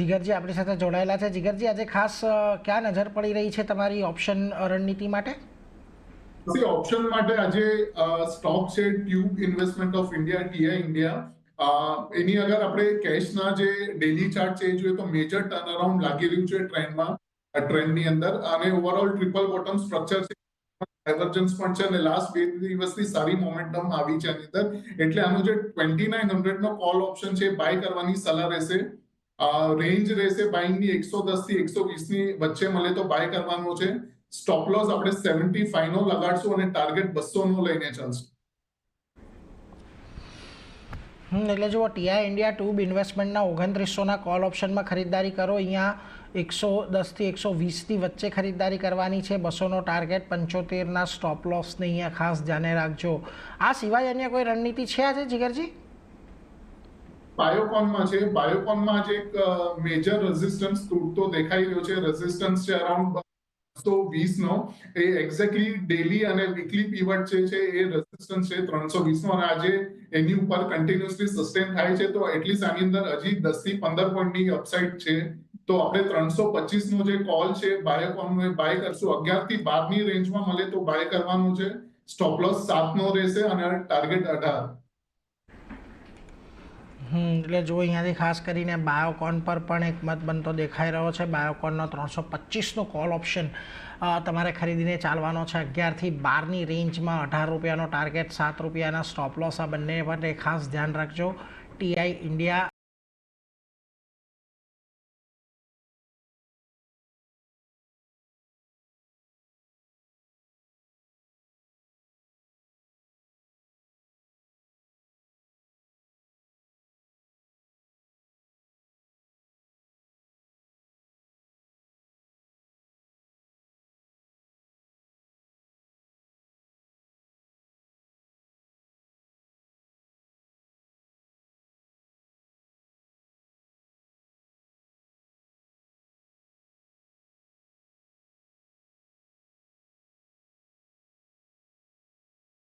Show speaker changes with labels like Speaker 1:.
Speaker 1: જીગરજી આપણી સાથે જોડાયેલા છે। જીગરજી, આજે ખાસ ક્યાં નજર પડી રહી છે તમારી ઓપ્શન રણનીતિ માટે?
Speaker 2: ઓપ્શન માટે આજે સ્ટોક છે tube investment of India, TI India. એની અગર આપણે કેશના જે ડેલી ચાર્ટ છે એ જોઈએ તો મેજર ટર્નઅરાઉન્ડ લાગી રહ્યું છે ટ્રેન્ડની અંદર, અને ઓવરઓલ ટ્રિપલ બોટમ સ્ટ્રક્ચર છે, ડાયવર્જન્સ પણ છે, અને લાસ્ટ 2 દિવસથી સારી મોમેન્ટમ આવી છે આની અંદર। એટલે આનો જે 2900 નો કોલ ઓપ્શન છે બાય કરવાની સલાહ રહેશે। રેન્જ રહેશે બાઇંગની 110 થી 120 ની વચ્ચે મળે તો બાય કરવાનો છે। સ્ટોપ લોસ આપણે 75 નો લગાડશું અને ટાર્ગેટ 200 નો લઈને ચાલશું।
Speaker 1: એટલે જુઓ, ટીઆઈ ઇન્ડિયા ટ્યુબ ઇન્વેસ્ટમેન્ટના 2900ના કોલ ઓપ્શનમાં ખરીદદારી કરો। અહીંયા 110 થી 120ની વચ્ચે ખરીદદારી કરવાની છે। 200નો ટાર્ગેટ, 75ના સ્ટોપ લોસને અહીંયા ખાસ ધ્યાને રાખજો। આ સિવાય અન્ય કોઈ રણનીતિ છે આજે જીગરજી?
Speaker 2: બાયોકોનમાં છે, બાયોકોનમાં આજે એક મેજર રેઝિસ્ટન્સ તૂટતો દેખાઈ રહ્યો છે। રેઝિસ્ટન્સ છે અરાઉન્ડ 320 નો, એ એક્ઝેક્ટલી ડેલી અને વીકલી પીવટ છે એ રેઝિસ્ટન્સ છે 320 નો, અને આજે એની ઉપર કન્ટિન્યુઅસલી સસ્ટેન થાય છે તો એટલીસ્ટ આની અંદર હજી 10 થી 15 પોઈન્ટની અપસાઇડ છે। તો આપણે 325 નો જે કોલ છે બાયોકોનનો એ બાય કરશું। 11 થી 12 ની રેન્જમાં મળે તો બાય કરવાનું છે। સ્ટોપ લોસ 7 નો રહેશે અને ટાર્ગેટ 18।
Speaker 1: એટલે જો અહીંયાથી ખાસ કરીને બાયોકોન પર પણ એક મત બનતો દેખાઈ રહ્યો છે। બાયોકોનનો 325નો કોલ ઓપ્શન તમારે ખરીદીને ચાલવાનો છે। 11 થી 12ની રેન્જમાં 18 રૂપિયાનો ટાર્ગેટ, 7 રૂપિયાના સ્ટોપ લોસ, આ બંને માટે ખાસ ધ્યાન રાખજો। TI India